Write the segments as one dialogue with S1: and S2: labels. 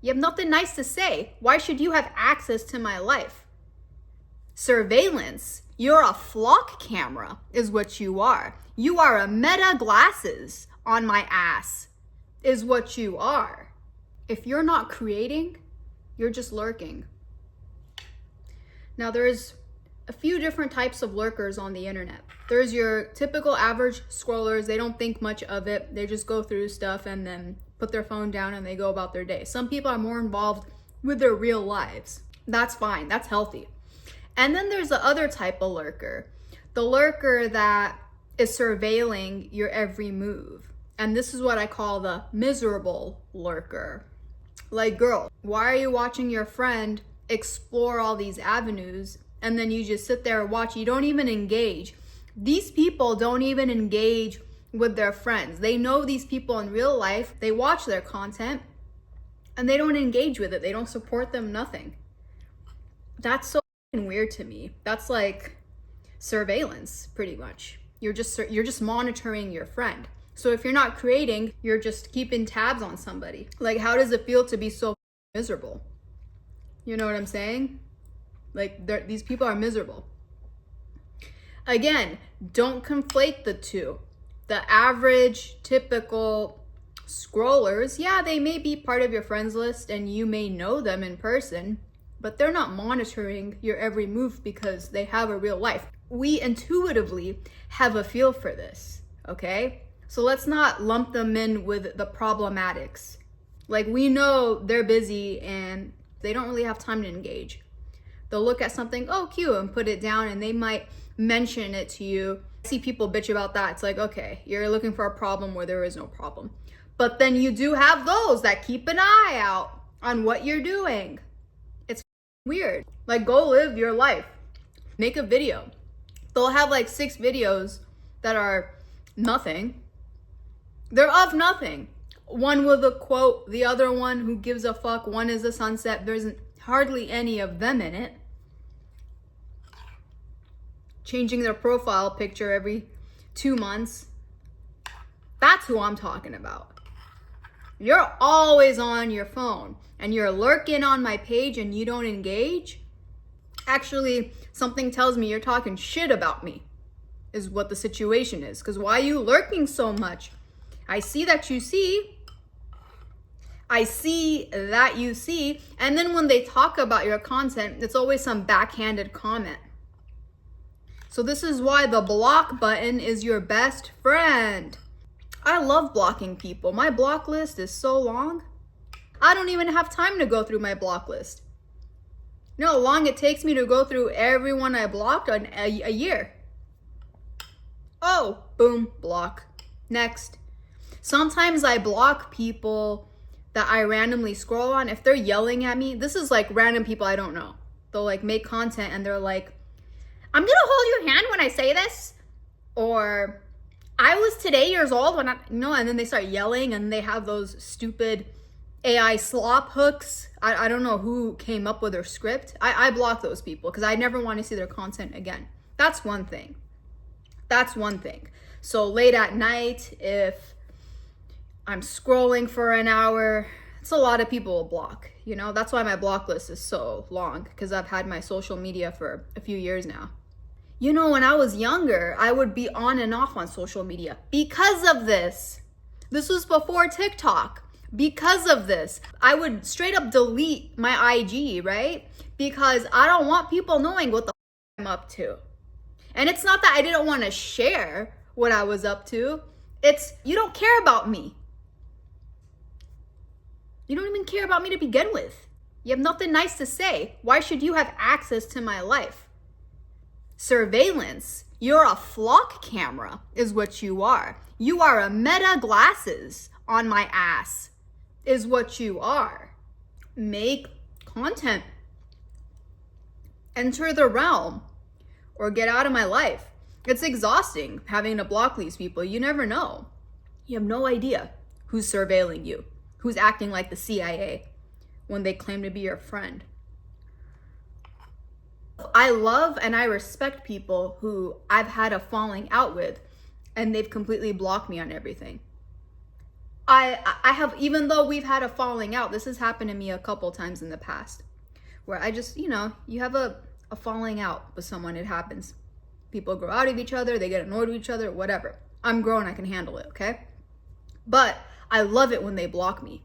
S1: You have nothing nice to say. Why should you have access to my life? Surveillance. You're a flock camera is what you are. You are a meta glasses on my ass is what you are. If you're not creating, you're just lurking. Now there's a few different types of lurkers on the internet. There's your typical average scrollers. They don't think much of it. They just go through stuff and then put their phone down and they go about their day. Some people are more involved with their real lives. That's fine. That's healthy. And then there's the other type of lurker. The lurker that is surveilling your every move. And this is what I call the miserable lurker. Like, girl, why are you watching your friend explore all these avenues and then you just sit there and watch? You don't even engage. These people don't even engage with their friends. They know these people in real life. They watch their content and they don't engage with it. They don't support them, nothing. That's so weird to me. That's like surveillance, pretty much. You're just monitoring your friend. So if you're not creating, you're just keeping tabs on somebody. Like, how does it feel to be so miserable? You know what I'm saying? Like, these people are miserable. Again, don't conflate the two. The average, typical scrollers, yeah, they may be part of your friends list and you may know them in person, but they're not monitoring your every move because they have a real life. We intuitively have a feel for this, okay? So let's not lump them in with the problematics. Like, we know they're busy and they don't really have time to engage. They'll look at something, oh, cute, and put it down, and they might mention it to you. I see people bitch about that. It's like, okay, you're looking for a problem where there is no problem. But then you do have those that keep an eye out on what you're doing. It's weird. Like, go live your life. Make a video. They'll have like 6 videos that are nothing. They're of nothing. One with a quote, the other one who gives a fuck, one is a sunset. There's hardly any of them in it. Changing their profile picture every 2 months. That's who I'm talking about. You're always on your phone and you're lurking on my page and you don't engage. Actually, something tells me you're talking shit about me is what the situation is. Because why are you lurking so much? I see that you see. I see that you see. And then when they talk about your content, it's always some backhanded comment. So this is why the block button is your best friend. I love blocking people. My block list is so long. I don't even have time to go through my block list. You know how long it takes me to go through everyone I blocked on a year? Oh, boom, block. Next. Sometimes I block people that I randomly scroll on. If they're yelling at me, this is like random people I don't know. They'll like make content and they're like, I'm gonna hold your hand when I say this. Or I was today years old when and then they start yelling and they have those stupid AI slop hooks. I don't know who came up with their script. I block those people because I never want to see their content again. That's one thing. That's one thing. So late at night, if I'm scrolling for an hour, it's a lot of people to block. You know, that's why my block list is so long, because I've had my social media for a few years now. You know, when I was younger, I would be on and off on social media because of this. This was before TikTok. Because of this, I would straight up delete my IG, right? Because I don't want people knowing what the I'm up to. And it's not that I didn't want to share what I was up to. It's you don't care about me. You don't even care about me to begin with. You have nothing nice to say. Why should you have access to my life? Surveillance. You're a flock camera is what you are. You are a meta glasses on my ass is what you are. Make content. Enter the realm or get out of my life. It's exhausting having to block these people. You never know. You have no idea who's surveilling you, who's acting like the CIA when they claim to be your friend. I love and I respect people who I've had a falling out with and they've completely blocked me on everything. I have, even though we've had a falling out, this has happened to me a couple times in the past, where I just, you have a falling out with someone. It happens. People grow out of each other, they get annoyed with each other, whatever. I'm grown, I can handle it, okay? But I love it when they block me.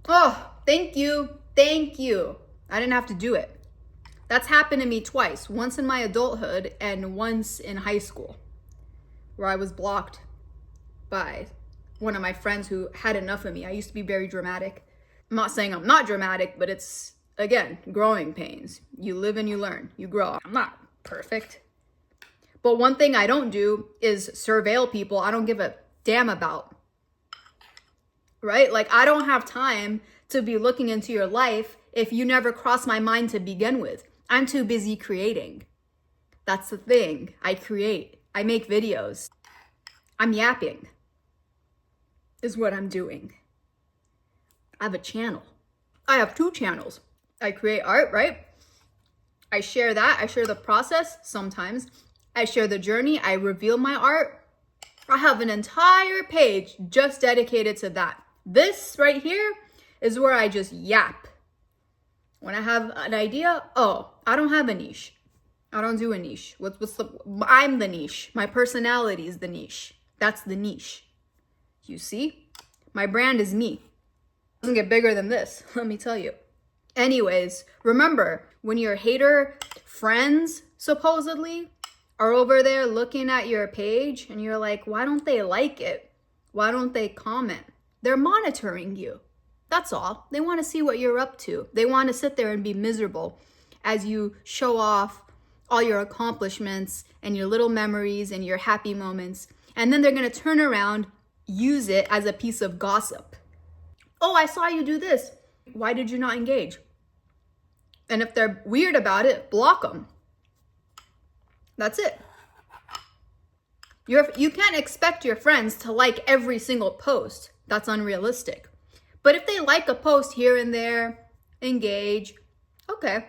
S1: Oh, thank you. Thank you. I didn't have to do it. That's happened to me twice, once in my adulthood and once in high school, where I was blocked by one of my friends who had enough of me. I used to be very dramatic. I'm not saying I'm not dramatic, but it's, again, growing pains. You live and you learn, you grow. I'm not perfect. But one thing I don't do is surveil people I don't give a damn about, right? Like, I don't have time to be looking into your life if you never cross my mind to begin with. I'm too busy creating. That's the thing. I create. I make videos. I'm yapping is what I'm doing. I have a channel. I have 2 channels. I create art, right? I share that. I share the process sometimes. I share the journey. I reveal my art. I have an entire page just dedicated to that. This right here is where I just yap. When I have an idea, I don't have a niche. I don't do a niche. I'm the niche. My personality is the niche. That's the niche. You see? My brand is me. It doesn't get bigger than this, let me tell you. Anyways, remember, when your hater friends, supposedly, are over there looking at your page and you're like, why don't they like it? Why don't they comment? They're monitoring you. That's all. They want to see what you're up to. They want to sit there and be miserable as you show off all your accomplishments and your little memories and your happy moments. And then they're going to turn around, use it as a piece of gossip. Oh, I saw you do this. Why did you not engage? And if they're weird about it, block them. That's it. You can't expect your friends to like every single post. That's unrealistic. But if they like a post here and there, engage, okay.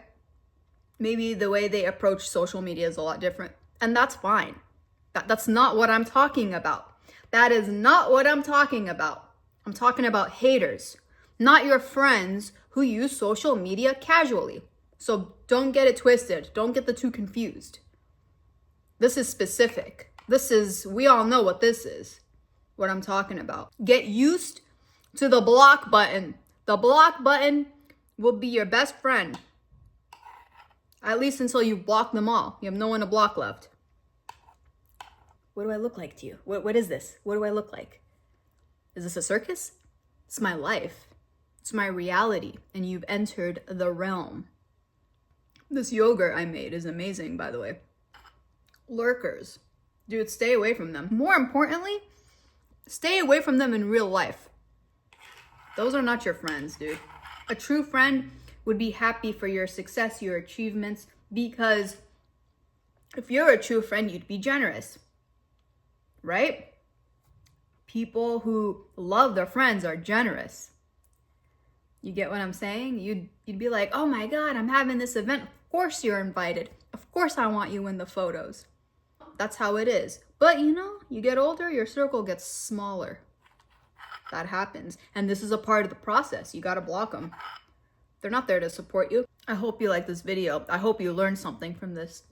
S1: Maybe the way they approach social media is a lot different. And that's fine. That's not what I'm talking about. That is not what I'm talking about. I'm talking about haters, not your friends who use social media casually. So don't get it twisted. Don't get the two confused. This is specific. We all know what this is, what I'm talking about. Get used to the block button. The block button will be your best friend. At least until you block them all. You have no one to block left. What do I look like to you? What is this? What do I look like? Is this a circus? It's my life. It's my reality. And you've entered the realm. This yogurt I made is amazing, by the way. Lurkers. Dude, stay away from them. More importantly, stay away from them in real life. Those are not your friends, dude. A true friend would be happy for your success, your achievements, because if you're a true friend, you'd be generous, right? People who love their friends are generous. You get what I'm saying? You'd be like, oh my God, I'm having this event. Of course you're invited. Of course I want you in the photos. That's how it is. But you get older, your circle gets smaller. That happens. And this is a part of the process. You got to block them. They're not there to support you. I hope you like this video. I hope you learned something from this.